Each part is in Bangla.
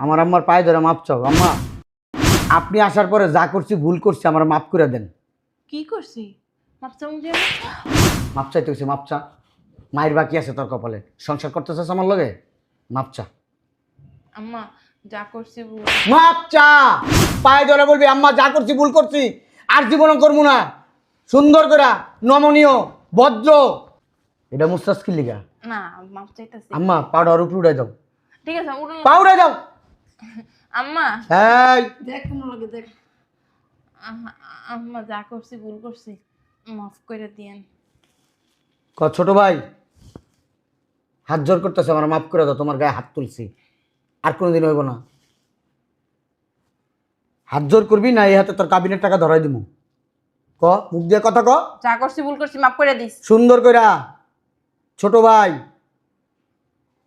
আমার আম্মার পায়ে ধরে মাপ চাও। আম্মা আপনি আসার পরে যা করছি ভুল করছি, আমার মাফ করে দেন। কি করছি? মাপসা মুজে মাপ চাইতে গেছি, মাপ চা। মায়ের বাকি আছে তোর কপালে, সংসার করতে চাস আমার লগে, মাপ চা। আম্মা যা করছি ভুল। মাপ চা, পায়ে ধরে বলবি আম্মা যা করছি ভুল করছি, আর জীবন করবো না। সুন্দর করে নমনীয় ভদ্র, এটা মুস্তাস্কিল লিগা। না মাপ চাইতাছি। আম্মা পাউডার উপরে উড়াই দাও। ঠিক আছে উঠুন। পাউডার দাও। আম্মা এই দেখ কোন লাগে দেখ। আম্মা যা করছি ভুল করছি, মাফ করে দিয়েন। ছোট ভাই হাত জোর করতেছে, আমার মাফ করে দাও, তোমার গায়ে হাত তুলছি, আর কোনোদিন হইব না। হাত জোর করবি না এই হাতে তোর কাবিনের টাকা ধরাই দিমু। ক মুখ দিয়ে কথা ক। যা করছি ভুল করছি মাফ করে দিস। সুন্দর কইরা ছোট ভাই,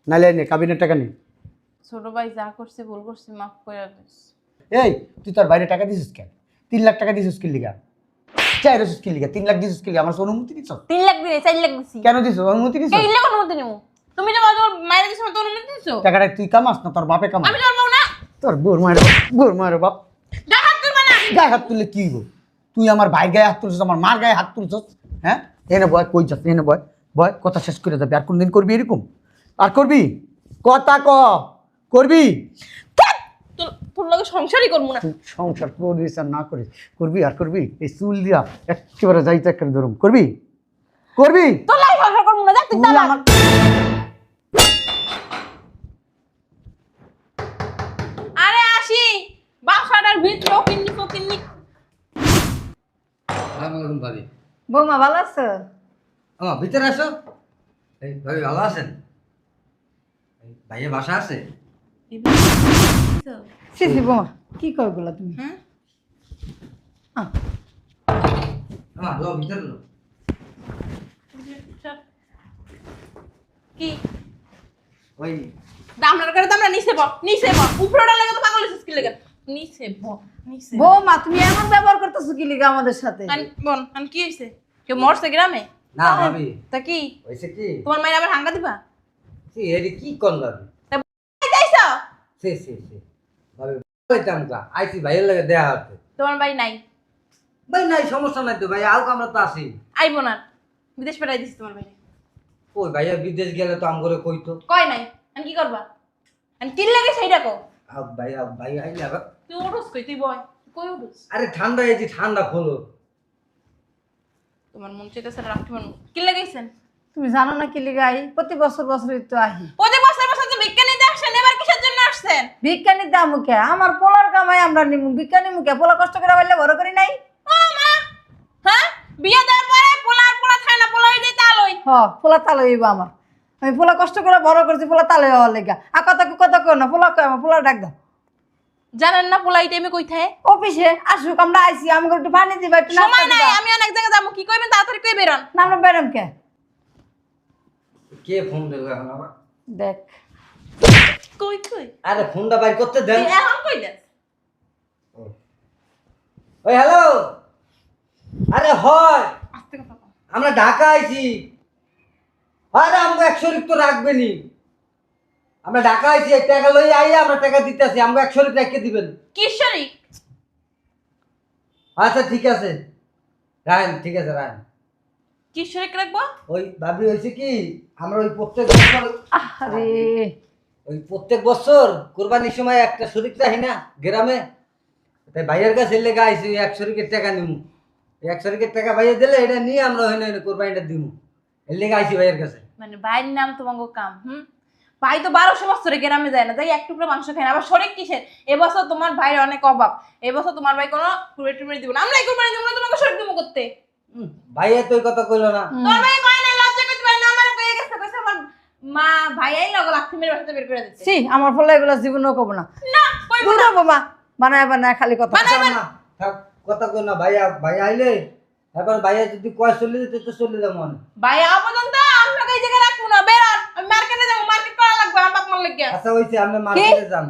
নাইলে নে কাবিনের টাকা নে। ছোট ভাই যা করছি ভুল করছি মাফ করে দিস। এই তুই তোর বাইরে টাকা দিছিস কেন? 3 লাখ টাকা দিছিস কি লিগা? 4 কি লিগা? 3 লাখ দিছিস কি লিগা? আমার অনুমতি দিছ? 3 লাখ দিনে 4 লাখ দিছি। কেন দিছিস? অনুমতি দিছ? এই লাখ অনুমতি নিমু। তুমি যে আমার মায়ের দিছ তো অনুমতি দিছো? টাকাটা তুই কামাস না তোর বাপে কামাস? আমি তোর বউ না। তোর বোর মায়ের বাপ গায়ে হাত তুলবা না। গায়ে হাত তুললে কি হইব? তুই আমার ভাই গায়ে হাত তুলছিস, আমার মার গায়ে হাত তুলছিস। হ্যাঁ এনে বয়, কই যাস? এনে বয়, বয়, কথা শেষ করে যাবি। আর কোনদিন করবি এরকম? আর করবি? কথা ক করবি? তোর তোর লগে সংসারই করব না। তুই সংসার করিস আর না করিস, করবি আর করবি? এই চুল দিয়া একেবারে যাইতে একটা ধরুম করবি? করবি? তোর লগে সংসার করব না। দেখ তুই তুই তালা। আমার আরে আসি বাসাটার ভিতরে কিন্নি ফকিন্নি। আসসালামু ভাবি। বৌমা ভালো আছো? ভিতরে আসো। এই ভাবি ভালো আছেন? এই ভাইয়ের বাসা আছে? সি সি বৌমা কি কর গুলা তুমি? হ্যাঁ লো ভিতরে লো। কি ওই দামনার করে দামনা নিচে ব নিচে ব উপরটা লাগে তো পাগল হইছিস কি লাগে নিচে ব নিচে বৌমা তুমি এমন ব্যবহার করতেছো কি লিগা আমাদের সাথে? বোন আন কি হইছে কেউ মরছে গ্রামে না ভাবি, তা কি হইছে কি? তোমার মায়ের আবার হাঙ্গা দিবা এরি কি কোন ভাবি? যাইছো সে ভাবি কইতাম কা আইছি ভাইয়ের লাগে দেয়া হচ্ছে। তোমার ভাই নাই ভাই নাই, সমস্যা নাই তো ভাই, আলক আমরা তো আসি। আইবো না বিদেশ পাঠাই দিছি তোমার ভাই ওই ভাইয়া বিদেশ গেলে তো আমগরে কইতো। কয় নাই আন কি করবা আন কি লাগে সেইটা কো ভাই আইলে আবার তুই উঠোস কই তুই বয় কই উঠোস আরে ঠান্ডা এই ঠান্ডা খোলো। তোমার মন চাইতেছে রাখতে মন কি লাগাইছেন তুমি জানো না কি লিগা আই? প্রতি বছর বছরই তো আহি। ওদের বছর বছর তো বিজ্ঞানী আসছেন এবার কিসের জন্য আসছেন বিজ্ঞানীর দাম মুখে আমার পোলার কামাই আমরা নিমু, বিজ্ঞানী মুখে পোলা কষ্ট করে পাইলে বড় করি নাই। ও মা হ্যাঁ বিয়ে দেওয়ার পরে পোলা খায় না পোলা হয়ে যায় তালই হ পোলা তালে হইব আমার। আমি পোলা কষ্ট করে বড় করছি, পোলা তালে হওয়ার লেগা। আর কথা কই না, পোলা কয় আমার পোলা ডাক দাও। জানেন না পোলা এই টাইমে কই থাকে অফিসে আসুক, আমরা আইছি, আমাকে একটু পানি দিবা, একটু নাস্তা সময় নাই দিবা। আমি অনেক জায়গায় যাবো কি কইবেন তাড়াতাড়ি কই বেরোন না আমরা বেরাম কে? কে ফোন দিল এখন আবার? দেখ কই কই আরে ফোনটা বাইর করতে দেন। তুই এখন কই দেন ওই হ্যালো, আরে হয় আস্তে কথা কও আমরা ঢাকা আইছি। আরে আমরা 100 তো রাখবেনি, আমরা ঢাকা আইছি, এই টাকা লই আইয়া আমরা টাকা দিতেছি, আমরা 100 রেখে দিবেন। কিশোরী আচ্ছা ঠিক আছে রায়ন, ঠিক আছে রায়ন। কিশোরী রাখবো ওই ভাবি হয়েছে কি, আমরা ওই প্রত্যেক বছর আরে কোরবানির সময় একটা শরীর চাই না গ্রামে, তাই ভাইয়ের কাছে লেগে আইছি 100 টাকা নিমু। 100 টাকা ভাইয়া দিলে এটা নিয়ে আমরা হইনা কোরবানিটা দিমু, এর লেগে আইছি ভাইয়ের কাছে। মানে ভাইয়ের নাম তোমাকে কাম ভাই তো 1200 বছরে গ্রামে যায় না তাই এক টুকরো মাংস খায় না আবার শরীর কিসের এবছর তোমার ভাইয়ের অনেক অভাব এবছর তোমার ভাই কোনো কুড়ে টুড়ে দিব না আমরা এই কুরবানি দিব না তোমাকে শরীর দিব করতে ভাইয়া তো ওই কথা কইলো না। তোর ভাই কয় না লজ্জা করতে পারে না আমার কইয়া গেছে কইছে আমার মা ভাইয়াই লগো লাথি মেরে বাসাতে বের করে দিচ্ছে সি আমার পোলা এগুলো জীবনও কব না। না কইবো দূর না হবো মা, বানায় বানায় খালি কথা। আচ্ছা, না, থাক, কথা কই না। ভাইয়া আইলে এবার ভাইয়া যদি কয় চলে যেতে তো চলে যাবো আমি। ভাইয়া পর্যন্ত আমরা এই জায়গায় রাখবো না বেরোন আমি মার্কেটে যাবো মার্কেট করা লাগবে আমার বাপ মার লাগিয়া আচ্ছা হইছে, আমরা মার্কেটে যান।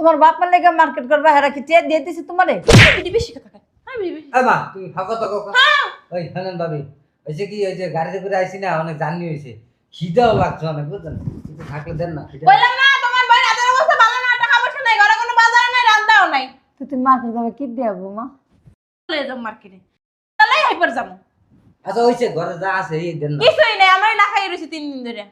তোমার বাপ মার লেগে মার্কেট করবা, হেরা কি টিয়া দিয়ে দিছি তোমারে? বিডি বেশি কথা কয় আমি বিডি এই মা তুমি ফাঁকা তো কথা। হ্যাঁ ওই হানান ভাবি হয়েছে কি, ওই যে গাড়িতে করে আইছি না, অনেক জার্নি হয়েছে, খিদাও লাগছে অনেক, বুঝলেন? কিন্তু থাকলে দেন না খিদা। বললাম না তোমার ভাই রাতের অবস্থা ভালো না টাকা পয়সা নাই তুমি মার্কেট যাবে কি দিয়া বৌমা? চলে যাও মার্কেটে, তাহলে হাইপার যাবো। আচ্ছা হইছে, ঘরে যা আছে এই দেন না। কিছুই নাই, আমরা না খাই রয়েছি 3 দিন ধরে।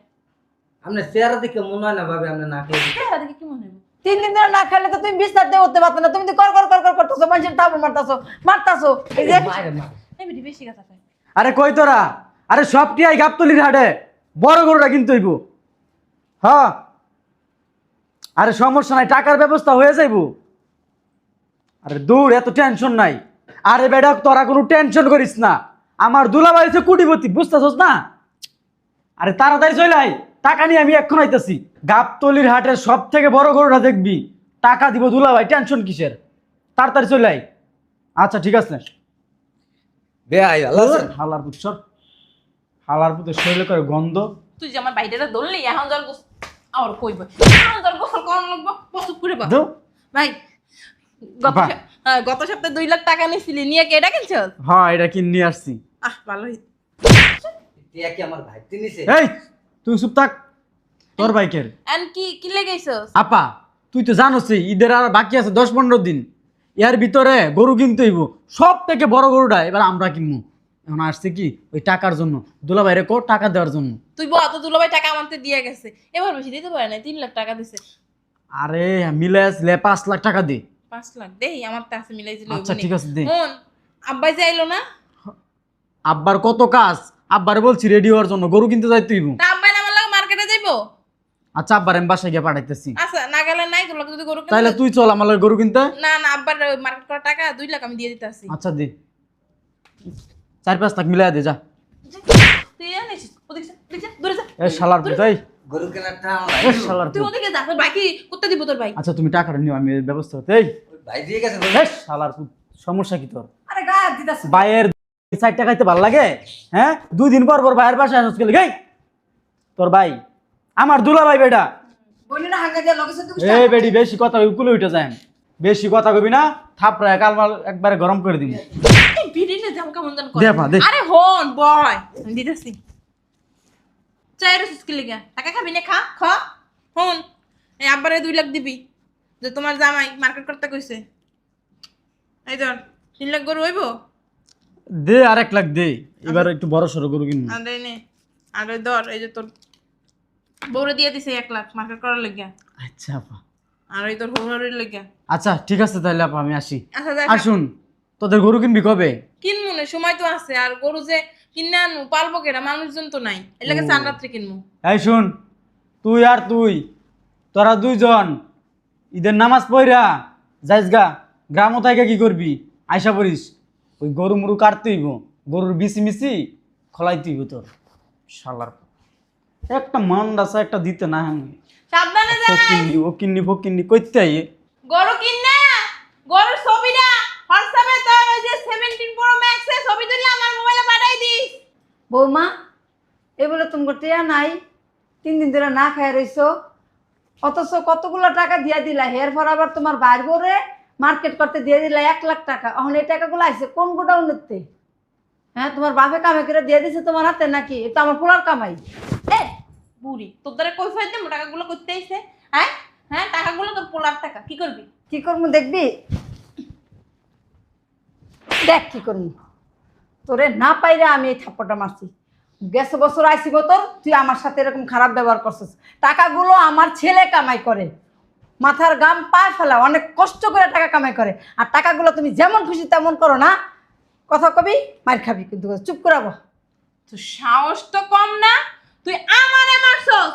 আপনি চেহারা দেখে মনে হয় না ভাবে আপনি না খেয়ে। চেহারা দেখে কি মনে হয়? 3 দিন ধরে না খেলে তো তুমি বিস্তার দিয়ে উঠতে পারতো না, তুমি তো কর কর কর কর করতেছো, মানুষের তাবড় মারতাছো। এই যে মায়ের মা এই বেটি বেশি কথা কয়। আরে কই তোরা? আরে সব টিয়াই গাবতলির হাটে বড় গরুটা কিনতে হইব। হ্যাঁ, আরে সমস্যা নাই, টাকার ব্যবস্থা হয়ে যাইব। আরে দূর, এত টেনশন নাই। আরে বেটা তোরা কোনো টেনশন করিস না, আমার দুলাভাই হচ্ছে কোটিপতি, বুঝতেছস না? আরে তাড়াতাড়ি চলে আয়, টাকা নিয়ে আমি এক্ষণ আইতাছি। গাবতলির হাটের সব থেকে বড় গরুটা দেখবি, টাকা দিব দুলাভাই, টেনশন কিসের? তাড়াতাড়ি চলে আয়। আচ্ছা ঠিক আছে। বেআই ভালো আছেন? হালার পুত্র, হালার পুত্র শরীরে করে গন্ধ। তুই যে আমার বাইরেটা ধরলি, এখন জল গোস আর কইব, এখন জল গোসল করন লাগবো, পছন্দ করে বা দো ভাই। গত বাহ। গত সপ্তাহে 2 লাখ টাকা নিছিলি, নিয়ে কি এটা কিনছস? হ্যাঁ, এটা কিনে নিয়ে আসছি। ভালোই। টিয়া কি আমার ভাই তিনিছে? এই তুই চুপ থাক, তোর বাইকের এন কি কি লেগেছস? আপা, তুই তো জানোসই ঈদের আর বাকি আছে 10-15 দিন, এর ভিতরে গরু কিনতে হইব। সব থেকে বড় গরুটা এবার আমরা কিনবো। এখন আসছে কি ওই টাকার জন্য, দুলাভাইরে কো টাকা দেওয়ার জন্য। তুই বল, তো দুলাভাই টাকা আমাকে দিয়ে গেছে, এবার বেশি দিতে পারে না, 3 লাখ টাকা দিছে। আরে মিলে আসলে 5 লাখ টাকা দে। 5 লাখ দেই, আমার তো আছে মিলাই দিলে। আচ্ছা ঠিক আছে দে। মন আব্বাই যাইলো না? আব্বার কত কাজ, আব্বারে বলছি রেডি হওয়ার জন্য, গরু কিনতে যাইতে হইব। তা আব্বাই না আমার লাগে মার্কেটে যাইবো? আচ্ছা আব্বার আমি বাসায় গিয়ে পাঠাইতেছি। আচ্ছা না গেলে নাই, তোর লাগে যদি গরু কিনতে তাইলে তুই চল আমার লগে গরু কিনতে। না না, আব্বার মার্কেট করা টাকা 2 লাখ আমি দিয়ে দিতেছি। আচ্ছা দে, 4-5 লাখ মিলাই দে যা। তুই জানিস ওদিকে যা, ওদিকে যা, দূরে যা। এ শালার পুতাই, গরু কেনারটা এ শালার তুই পুত। ওদিকে যা, তোর বাকি কুত্তা দিব তোর ভাই। আচ্ছা তুমি টাকাটা নিও, আমি এর ব্যবস্থা করতে। এই ভাই দিয়ে গেছে। এ শালার পুত, সমস্যা কি তোর? আরে গায়ে দিতাছো। ভাইয়ের 4 টাকা খাইতে ভালো লাগে? হ্যাঁ, 2 দিন পর পর ভাইয়ের বাসায় আসছ গেলে গাই। তোর ভাই আমার দুলা ভাই বেটা। বইনা হাঙ্গা দিয়া লগেছে তুমি। এই বেডি বেশি কথা উকুলে উঠে যায়, বেশি কথা কবি না, থাপড়ায় কালমাল একবারে গরম করে দিবি। এই ভিডিনে জাম কেমন জান করে। দে পা, দে। আরে হন বয়, আমি দিতেছি। চাইর স্কিল লাগা, টাকা খাবি না, খা খা। হন এই আব্বারে 2 লাখ দিবি, যে তোমার জামাই মার্কেট করতে কইছে। এই ধর 3 লাখ গরু হইবো। দে আর 1 লাখ দে, এবার একটু বড় সড়ো গরু কিনবো। আর এই নে, আর ওই ধর, এই যে তোর বউরে দিয়ে দিছে 1 লাখ মার্কেট করার লাগিয়া, আচ্ছা আপা, আর ওই তোর হৌহারির লাগিয়া। আচ্ছা ঠিক আছে তাহলে আপা আমি আসি। আচ্ছা দেখ, আসুন, তোদের গরু কিনবি কবে? কিনবো না, সময় তো আছে। আর গরু যে কিনে আনবো, পালবো কেনা, মানুষজন তো নাই, এর লাগে চান রাত্রে কিনবো। এই শুন, তুই আর তুই, তোরা 2 জন ঈদের নামাজ পড়া যাইস গা, গ্রামও থেকে কি করবি, আইসা পড়িস। ওই গরু মুরু কাটতে হইব, গরুর বিচি মিচি খলাইতে হইব তোর। শালার একটা মান্ডাসা একটা দিতে না, সাবধানে যাই। ফকিন্নি কইতে আইয়ে। গরু কিনে গরুর ছবিটা হোয়াটসঅ্যাপে তোর ওই যে 17 প্রো ম্যাক্স এর ছবি তুলে আমার মোবাইলে পাঠাই দিস। বৌমা এ বলে তুমি টিয়া নাই, 3 দিন ধরে না খাই রইছো, অথচ কতগুলো টাকা দিয়া দিলা। হের পর আবার তোমার বাইর করে মার্কেট করতে দিয়ে দিলা 1 লাখ টাকা। এখন এই টাকাগুলো আইছে কোন গোডাউনেতে? হ্যাঁ, তোমার বাপে কামে করে দিয়ে দিছে তোমার হাতে নাকি? এটা আমার পোলার কামাই। এ বুড়ি, তোর দ্বারা কই ফাইতে টাকাগুলো করতে আইছে? হ্যাঁ হ্যাঁ, টাকাগুলো তোর পোলার টাকা, কি করবি? কি করবো দেখবি? দেখ কি করবো। তোরে না পাইরা আমি এই থাপ্পড়টা মারছি। গেছে বছর আইসি তোর, তুই আমার সাথে এরকম খারাপ ব্যবহার করছিস। টাকাগুলো আমার ছেলে কামাই করে, মাথার গাম পায়ে ফেলা, অনেক কষ্ট করে টাকা কামাই করে। আর টাকাগুলো তুমি যেমন খুশি তেমন করো না, কথা কবি মার খাবি, কিন্তু চুপ করাবো। তোর সাহস তো কম না, তুই আমারে মারছস।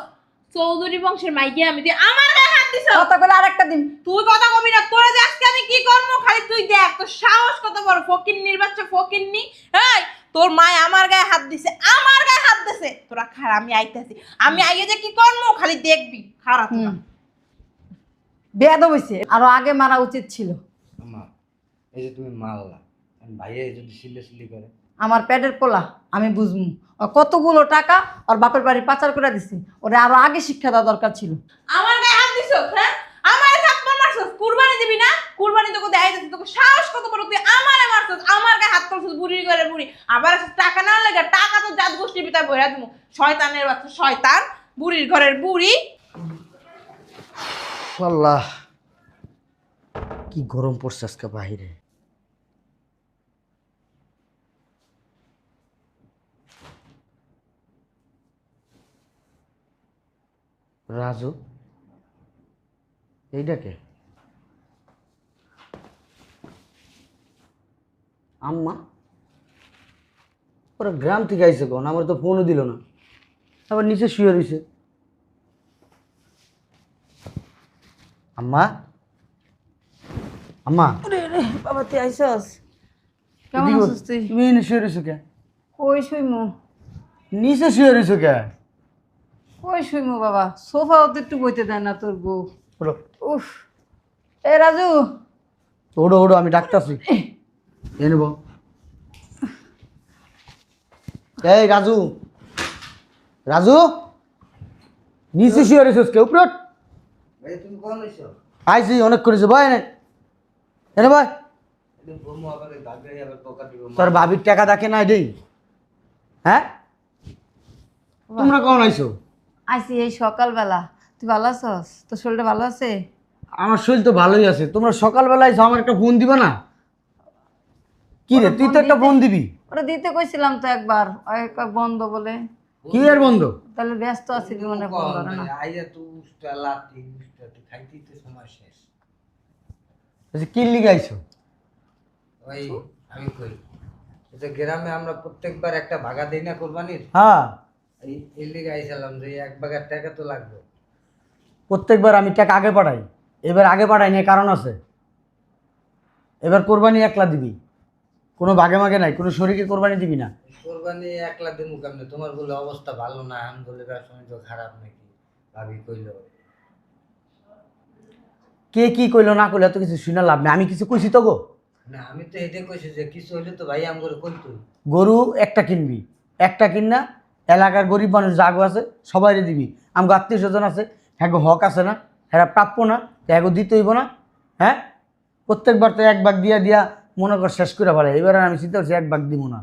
চৌধুরী বংশের মাইকে আমি, তুই আমার গায়ে হাত দিছস। কথা বলে আরেকটা দিন। তুই কথা কবি না, তোরা যে আজকে আমি কি করবো খালি তুই দেখ। তোর সাহস কত বড়, ফকিন্নির বাচ্চা ফকিন্নি। এই তোর মায় আমার গায়ে হাত দিছে, আমার গায়ে হাত দিছে। তোরা খারাপ, আমি আইতাছি, আমি আইয়ে যে কি করবো খালি দেখবি। খারাপ না বেয়াদব হইছে, আরো আগে মারা উচিত ছিল। আমা এই যে তুমি মারলা, ভাইয়া যদি সিলি করে। আমার পেটের পোলা, আমি বুঝবো ও কতগুলো টাকা ওর বাপের বাড়ি পাচার করে দিছে। ওরে আরো আগে শিক্ষা দেওয়া দরকার ছিল। আমার গায়ে হাত দিছস। হ্যাঁ, আমারে থাপ্পড় মারছস, কুরবানি দিবি না? কুরবানি তোকে দেখাই দিছি, তোকে সাহস কত বড়, তুই আমারে মারছস, আমার গায়ে হাত করছস, বুড়ির ঘরে বুড়ি। আবার টাকা না লাগে, টাকা তো জাত গোষ্ঠীর ভিতর বইরা দিমু। শয়তানের বাচ্চা শয়তান, বুড়ির ঘরের বুড়ি। আল্লাহ, কি গরম পড়ছে আজকে বাহিরে। রাজু, এইটাকে আম্মা ওরা গ্রাম থেকে আইসে কোন, আমার তো ফোনও দিল না, আবার নিচে শুয়ে রইছে। আম্মা, আম্মা বাবা তুই আইসস? কেমন এদিকে আছিস তুই? তুমি এনে শুয়ে রইছো কে? কই শুইমু? নিচে শুয়ে রইছো কে? কই শুইমু বাবা? সোফাও তো একটু বইতে দেয় না তোর বউ। ওঠো উফ, এ রাজু, ওঠো ওঠো, আমি ডাকতাছি। এনে বল। এই রাজু, রাজু নিচে শুয়ে রইছস কে? উপরে ওঠ। ভাই তুমি কোন হইছো? আইসি অনেক করেছে, ভয় এনে এনে ভয়। তুমি বমু আবার এই ভাগে আবার পোকা দিব। তোর ভাবির টাকা দেখে না এটাই? হ্যাঁ, তোমরা কখন আইছো? আইসি এই সকালবেলা। তুই ভালো আছস? তোর শরীরটা ভালো আছে? আমার শরীর তো ভালোই আছে। তোমরা সকালবেলা আইছো, আমার একটা ফোন দিবা না? কি রে, তুই তো একটা ফোন দিবি। ওরা দিতে কইছিলাম তো একবার, বন্ধ বলে। কি এর বন্ধ? তাহলে ব্যস্ত আছি কি মনে ফোন ধরে না। আইয়া তুই উস্তা লাতি উস্তা তুই খাইতেই তো সময় শেষ। আচ্ছা, কি লিগে আইছো? ওই আমি কই যে গ্রামে আমরা প্রত্যেকবার একটা ভাগা দেই না কোরবানির, হ্যাঁ, এই এর লিগে আইছিলাম যে এক ভাগার টাকা তো লাগবে। প্রত্যেকবার আমি টাকা আগে পাঠাই, এবার আগে পাঠাই না, কারণ আছে। এবার কোরবানি একলা দিবি, কোনো ভাগে মাগে নাই, কোনো শরীকে কোরবানি দিবি না। কোরবানি একলা দিমু কেমনে? তোমার বলে অবস্থা ভালো না, আমি বলে ব্যবসা বাণিজ্য খারাপ নাকি? ভাবি কইলো। কে কি কইলো না কইলো এত কিছু শুনে লাভ নেই। আমি কিছু কইছি তো গো? না আমি তো এটাই কইছি যে কিছু হইলে তো ভাই আমগরে কইতো। গরু একটা কিনবি, একটা কিনা এলাকার গরিব মানুষ জাগো আছে সবাইরে দিবি। আমগো আত্মীয় স্বজন আছে, হ্যাঁ হক আছে না, হ্যাঁ প্রাপ্য না, হ্যাঁ দিতে হইব না? হ্যাঁ, প্রত্যেকবার তো এক ভাগ দিয়া দিয়া মনে কর শেষ করে ফেলে। এবার আর আমি চিন্তা করছি এক ভাগ দিব না,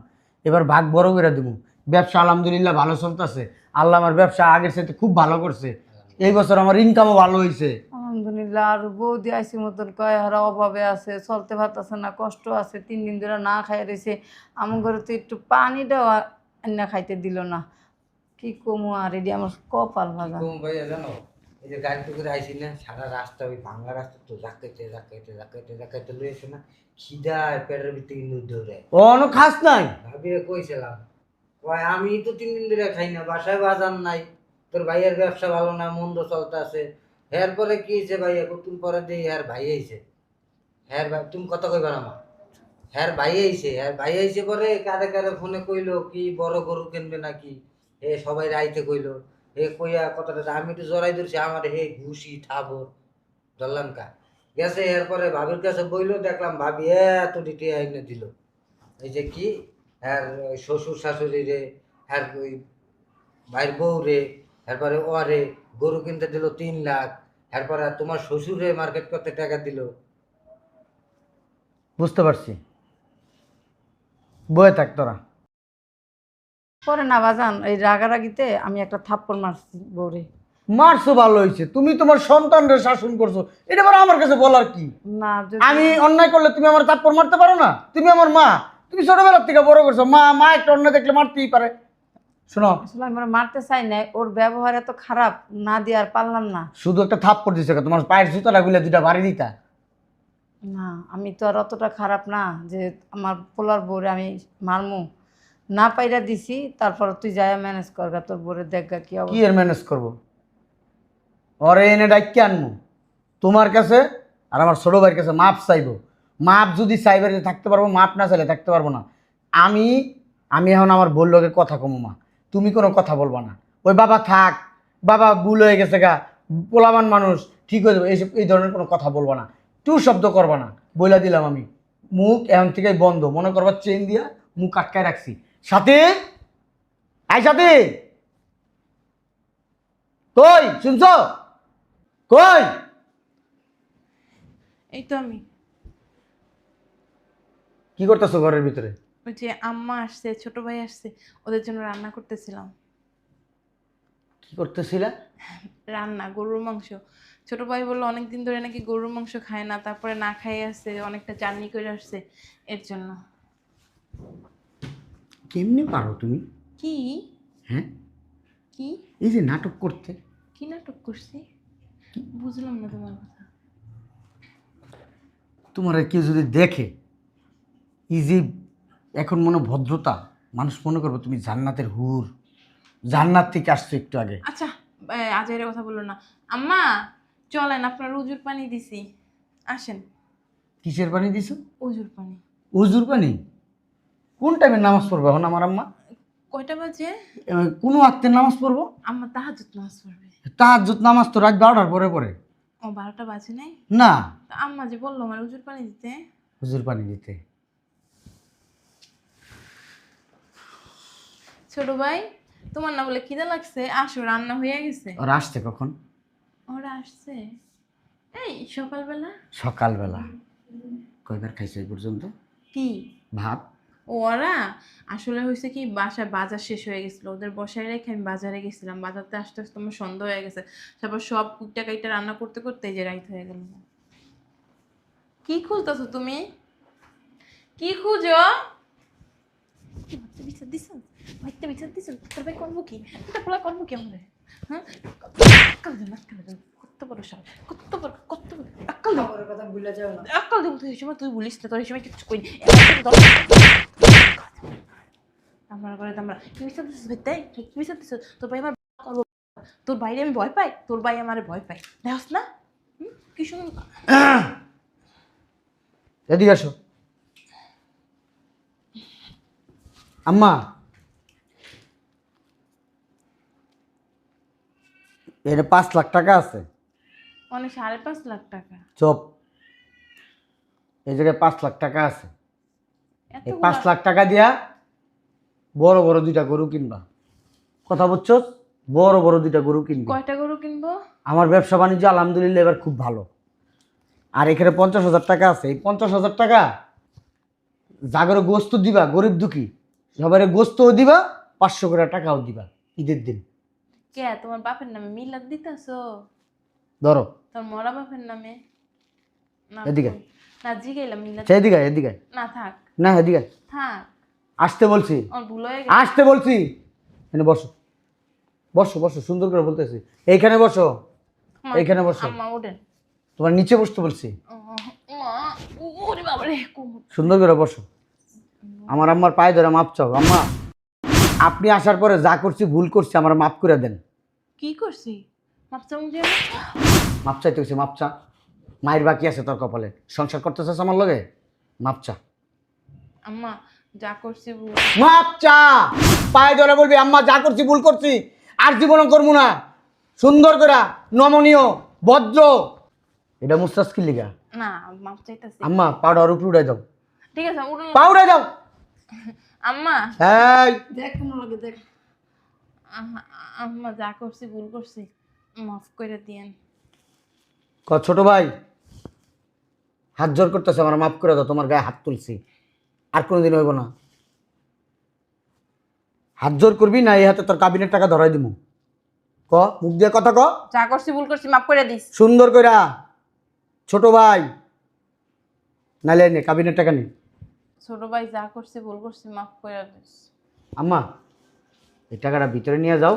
এবার ভাগ বড় করে দিব। ব্যবসা আলহামদুলিল্লাহ ভালো চলতেছে, আল্লাহ আমার ব্যবসা আগের সাথে খুব ভালো করছে। এই বছর আমার ইনকামও ভালো হয়েছে। আলহামদুলিল্লাহ। আর বৌদি আইসি মতন কয় হারা অভাবে আছে, চলতে পারতেছে না, কষ্ট আছে, 3 দিন ধরে না খাই রয়েছে। আমার ঘরে তো একটু পানিটাও না খাইতে দিল না। কি কমু আর, এটি আমার কপাল ভাগা। তুমি ভাইয়া জানো এই যে গাড়িতে করে আইসি না, সারা রাস্তা ওই ভাঙা রাস্তা তো জাকাইতে লইছে না, খিদায় পেটের ভিতরে কিন্তু দৌড়ে। অনেক খাস নাই। ভাবিয়ে কইছিলাম কয় আমি তো 3 দিন ধরে খাই না, বাসায় বাজার নাই, তোর ভাইয়ের ব্যবসা ভালো না, মন্দ চলতে আছে। এরপরে কি হয়েছে ভাইয়া, কতদিন পরে দিই হ্যার ভাই আইছে। হ্যার ভাই তুমি কথা কইবা না মা, হ্যার ভাই আইছে, হ্যার ভাই আইছে পরে কারে কারে ফোনে কইলো কি বড় গরু কিনবে নাকি, এ সবাই রাইতে কইলো। এ কইয়া কথাটা আমি তো জড়াই ধরছি, আমার হে ঘুষি ঠাবো ধরলাম কা গেছে। এরপরে ভাবির কাছে বইলো, দেখলাম ভাবি এত ডিটে আইনে দিল। এই যে কি হ্যার শ্বশুর শাশুড়ি রে, হ্যার ওই ভাইয়ের বউ রে, এরপরে ওরে গরু কিনতে দিল 3 লাখ, এরপরে তোমার শ্বশুরে মার্কেট করতে টাকা দিল। বুঝতে পারছি, বয়ে থাক তোরা। পরে না বাজান, এই রাগারাগিতে আমি একটা থাপ্পড় মারছি বউরে। মারছো ভালো হয়েছে, তুমি তোমার সন্তানদের শাসন করছো, এটা আবার আমার কাছে বলার কি? না যদি আমি অন্যায় করলে তুমি আমার থাপ্পড় মারতে পারো না? তুমি আমার মা, তুমি ছোটবেলার থেকে বড় করছো, মা মা একটা অন্যায় দেখলে মারতেই পারে। শোনো, আসলে আমি ওরে মারতে চাই না, ওর ব্যবহার এত খারাপ, না দিয়ে আর পারলাম না। শুধু একটা থাপ্পড় দিছে, তোমার পায়ের জুতাটা গুলে দুটা বাড়ি দিতা। না আমি তো আর অতটা খারাপ না যে আমার পোলার বউরে আমি মারমু। না পাইরা দিছি, তারপর তুই যায় ম্যানেজ করগা, তোর বউরে দেখগা কি কি অবস্থা। এর ম্যানেজ করবো? ওরে এনে ডাইকে আনবো তোমার কাছে, আর আমার ছোট ভাইয়ের কাছে মাপ চাইবো। মাপ যদি চাইবার থাকতে পারবো, মাপ না চাইলে থাকতে পারবো না। আমি আমি এখন আমার বলল কথা কমো মা, তুমি কোনো কথা বলবা না। ওই বাবা থাক, বাবা ভুল হয়ে গেছে গা, পোলাবান মানুষ, ঠিক হয়ে যাবে, এইসব এই ধরনের কোনো কথা বলবা না, টু শব্দ করবা না, বইলা দিলাম আমি। মুখ এখন থেকে বন্ধ, মনে করবা চেন দিয়া মুখ আটকায় রাখছি। সাথে আই সাথে, কই শুনছ? কই? এই তো আমি। কি করতেছো ঘরের ভিতরে? ওই যে আম্মা আসছে, ছোট ভাই আসছে, ওদের জন্য রান্না করতেছিলাম। কি করতেছিলা? রান্না গরুর মাংস, ছোট ভাই বললো অনেকদিন ধরে নাকি গরুর মাংস খায় না, তারপরে না খাই আসছে, অনেকটা জার্নি করে আসছে, এর জন্য। কেমনে পারো তুমি? কি হ্যাঁ, কি এই যে নাটক করতে। কি নাটক করছি বুঝলাম না তোমার কথা। তোমার কেউ যদি দেখে, এই যে এখন মনে ভদ্রতা, মানুষ মনে করবো তুমি জান্নাতের হুর, জান্নাত থেকে আসছো একটু আগে। আচ্ছা আজের কথা বললো না। আম্মা চলেন, আপনার উজুর পানি দিছি, আসেন। কিসের পানি দিছো? উজুর পানি। উজুর পানি? কোন টাইমে নামাজ পড়বো এখন আমার আম্মা? কয়টা বাজে? কোনো আত্মের নামাজ পড়বো? আম্মা তাহাজ্জুদ নামাজ পড়বে। তাহাজ্জুদ নামাজ তো রাত 12টার পরে পরে। ও 12টা বাজে নাই? না, তা আম্মা যে বললো আমার উজুর পানি দিতে। হুজুর পানি দিতে। ছোট ভাই তোমার না বলে খিদে লাগছে, আসো রান্না হয়ে গেছে। ওরা আসছে কখন? ওরা আসছে এই সকালবেলা। সকালবেলা? কয়বার খাইছো এই পর্যন্ত? কি ভাত? ওরা আসলে হয়েছে কি, বাসায় বাজার শেষ হয়ে গেছিলো, ওদের বসায় রেখে আমি বাজারে গেছিলাম, বাজারতে আসতে আসতে আমার সন্ধ্যা হয়ে গেছে, তারপর সব কুকটা কাইটা রান্না করতে করতে এই যে রাইত হয়ে গেল। কি খুঁজতেছো তুমি? কি খুঁজো? বিচার দিছ, ভাইতে বিচার দিছ, তোর ভাই করবো কি, এটা পোলা করবো কি আমাদের? হ্যাঁ আক্কাল দেন, আক্কাল দেন, কত বড় সাল, কত বড়, কত বড় আক্কাল দেন, আমার কথা ভুলে যাও না। আক্কাল দেন। তুই এই সময় তুই বলিস না, তোর এই সময় কিছু কই আমরা করে আমরা কি বিচার দিছিস ভাইতে, কি বিচার দিছিস? তোর ভাই আমার করবো, তোর বাইরে আমি ভয় পাই, তোর ভাই আমারে ভয় পাই, দেখস না? কি শুনুন এদিকে আসো। আম্মা, এটা 5 লাখ টাকা আছে। মানে 5.5 লাখ টাকা? চপ, এই জায়গায় 5 লাখ টাকা আছে। এই এত 5 লাখ টাকা দিয়া বড় বড় 2টা গরু কিনবা। কথা বুঝছো? বড় বড় 2টা গরু কিনবা। কয়টা গরু কিনবো? আমার ব্যবসা বাণিজ্য আলহামদুলিল্লাহ এবার খুব ভালো। আর এখানে 50,000 টাকা আছে। এই 50,000 টাকা জাগরে গোস্ত দিবা, গরিব দুঃখী সবাই গোস্তও দিবা, 500 করে টাকাও দিবা ঈদের দিন। কে তোমার বাপের নামে মিলাদ দিতেছো? ধরো তোর মরা বাপের নামে? না এদিকে। না জিগাইলাম মিলাদ। এদিকে এদিকে। না থাক না এদিকে থাক, আসতে বলছি, আমার ভুল হয়ে গেছে। আসতে বলছি। এখানে বসো, বসো বসো, সুন্দর করে বলতেছি। এইখানে বসো, আম্মা, এইখানে বসো। আম্মা ওঠেন। তোমার নিচে বসতে বলছি। মা ওরে বাবা রে, কোমর। সুন্দর করে বসো। আমার আম্মার পায়ে ধরে মাপ চাও। আম্মা, আপনি আসার পরে যা করছি ভুল করছি, আমার মাফ করে দেন। কি করছি? মাপচা মুখে মাপ চাইতে হয়েছে, মাপ চা। মায়ের বাকি আছে তোর কপালে, সংসার করতেছিস আমার লগে, মাপ চা। আম্মা যা করছি ভুল। মাপ চা, পায়ে ধরে বলবি আম্মা যা করছি ভুল করছি, আর জীবন করবো না। সুন্দর করে নমনীয় ভদ্র। এটা মুস্তাস কি লিগা? না মাপ চাইতেছি। আম্মা পাউডার উপরে উড়াই দাও, ঠিক আছে উঠুন। পাউডার দাও। আম্মা এই দেখ কোনো লাগে দেখ। আম্মা যা করছি ভুল করছি, মাফ করে দিয়েন। ছোট ভাই হাত জোর করতেছে, আমার মাফ করে দাও, তোমার গায়ে হাত তুলছি, আর কোনোদিন হইব না। হাত জোর করবি না, এই হাতে তোর কাবিনের টাকা ধরাই দিব। ক, মুখ দিয়ে কথা ক। যা করছি ভুল করছি, মাফ করে দিস। সুন্দর কইরা। ছোট ভাই নাইলে নে কাবিনের টাকা নে। ছোট ভাই যা করছে ভুল করছি, মাফ করে দিস। আম্মা এই টাকাটা ভিতরে নিয়ে যাও,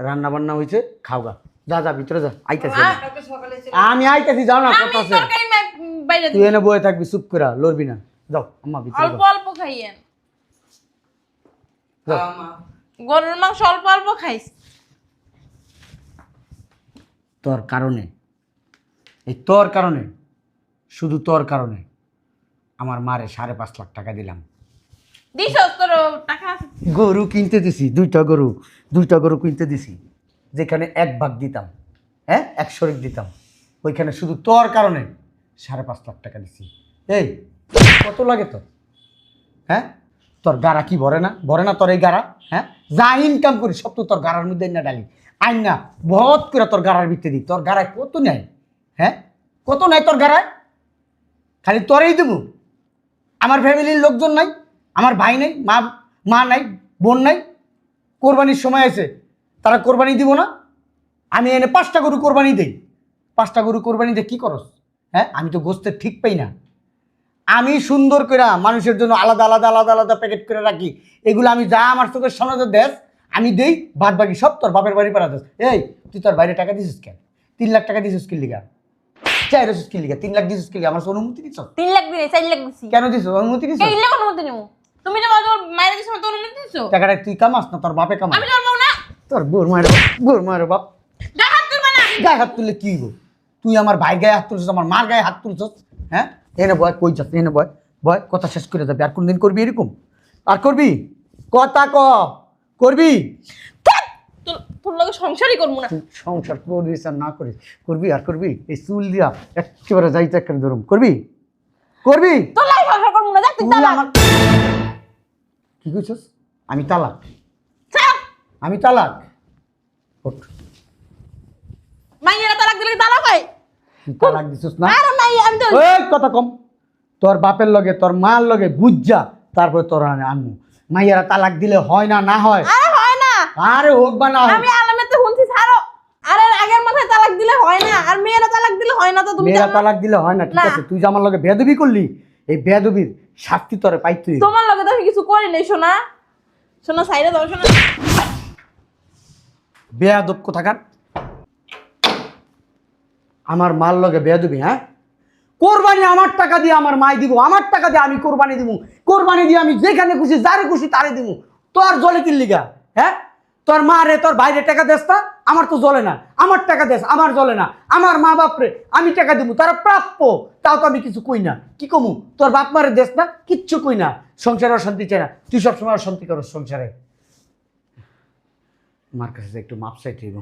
রান্না বান্না হয়েছে, খাওগা। যা যা ভিতরে যা, আইতাছি আমি। কালকে সকালে এসে আমি আইতাছি, যাও না, আমি কথা আছে। তরকারি বাইরে তুই এনে বয়ে থাকবি, চুপ করে লড়বি না। যাও আম্মা ভিতরে অল্প যাও। অল্প খাইয়েন। যাও। মা গরুর মাংস অল্প অল্প খাইস। তোর কারণে, এই তোর কারণে, শুধু তোর কারণে আমার মারে 5.5 লাখ টাকা দিলাম। দিস তোর টাকা আছে? গরু কিনতে দিছি, 2টা গরু কিনতে দিছি, যেখানে 1 ভাগ দিতাম, হ্যাঁ 1 শরিক দিতাম, ওইখানে শুধু তোর কারণে 5.5 লাখ টাকা দিছি। এই কত লাগে তোর? হ্যাঁ তোর গাড়া কি ভরে না, ভরে না তোর এই গাড়া? হ্যাঁ যা ইনকাম করি সব তো তোর গাড়ার মধ্যে না ডালি, আইন না বহুত করে তোর গাড়ার ভিতরে দিই। তোর গাড়ায় কত নেয়? হ্যাঁ কত নেয় তোর গাড়ায়? খালি তোরেই দেবো? আমার ফ্যামিলির লোকজন নাই, আমার ভাই নাই, মা নাই, বোন নাই? কোরবানির সময় আছে, তারা কোরবানি দিব না? আমি এনে 5টা গরু কোরবানি দেই, 5টা গরু কোরবানিতে কি করস? হ্যাঁ, আমি তো গোস্তের ঠিক পাই না। আমি সুন্দর করে মানুষের জন্য আলাদা আলাদা আলাদা আলাদা প্যাকেট করে রাখি। এগুলো আমি যা আমার চোখের সামনে দেশ আমি দেই, বাদ বাকি সব তোর বাপের বাড়ি পাড়া দেশ। এই তুই তোর বাইরে টাকা দিছিস কেন? 3 লাখ টাকা দিছিস কি লিগা? 3 লাখ দিছিস কি লিগা? আমার অনুমতি দিছ? 3 লাখ দিনে 4 লাখ দিছি। কেন দিছ? অনুমতি দিছ? এই লাখ অনুমতি নিমু। তুমি যে তোমার মায়ের দিছো তো অনুমতি দিছো? টাকাটা তুই কামাস না তোর বাপে কামাস? আমি তোর বউ না। তোর বোর মায়ের বাপ গায়ে হাত তুলবা না। গায়ে হাত তুললে কি হইব? তুই আমার ভাই গায়ে হাত তুলছিস, আমার মার গায়ে হাত তুলছিস। হ্যাঁ, এনে বয়, কই যাস? এনে বয়, বয়, কথা শেষ করে যাবে। আর কোনদিন করবি এরকম? আর করবি? কথা করবি? তোর লগে সংসারই করবো না। তুই সংসার করিস আর না করিস, করবি আর করবি? এই চুল দিয়া একেবারে যাইতে একটা ধরুম করবি? তোর লগে সংসার করবো না। দেখ তুই তুই তালাক। আমার কি কইছস? আমি তালাক? ছাড়। আমি তালাক? ওঠ। মাইয়েরা তালাক দিলে তালাক হয়? তুই তালাক দিছস না? আরে মাই আমি তো ওই কথা কম। তোর বাপের লগে তোর মার লগে বুঝা তারপরে তোর আনমু। মাইয়ারা তালাক দিলে হয় না, না হয়? আরে হয় না। আরে হোক বা না হোক, আমি আলামেতে শুনছি ছাড়ো। আরে আগের মাথায় তালাক দিলে হয় না, আর মেয়েরা তালাক দিলে হয় না। তো তুমি মেয়েরা জানো? তালাক দিলে হয় না, ঠিক না। আছে? তুই যে আমার লগে বেয়াদবি করলি, এই বেয়াদবির শাস্তি তোরে পাইতে হইব। তোমার লগে তো আমি কিছু করি নাই সোনা। সোনা সাইডে দাও সোনা। বেয়াদব কোথাকার? আমার মার লগে বেয়াদবি? হ্যাঁ, কোরবানি আমার টাকা দিয়ে আমার মাই দিব, আমার টাকা দিয়ে আমি কোরবানি দিব, কোরবানি দিয়ে আমি যেখানে খুশি যারে খুশি তারে দিব। তোর জলে কি লিগা? হ্যাঁ, তোর মা রে তোর বাইরে টাকা দেস না, আমার তো জ্বলে না। আমার টাকা দেস, আমার জ্বলে না। আমার মা বাপরে আমি টাকা দিব, তারা প্রাপ্য, তাও তো আমি কিছু কই না। কি কমু? তোর বাপ মারে দেস না, কিচ্ছু কই না। সংসারে অশান্তি চাই না, তুই সবসময় অশান্তি করস সংসারে। মার কাছে একটু মাপ চাইতে হইব।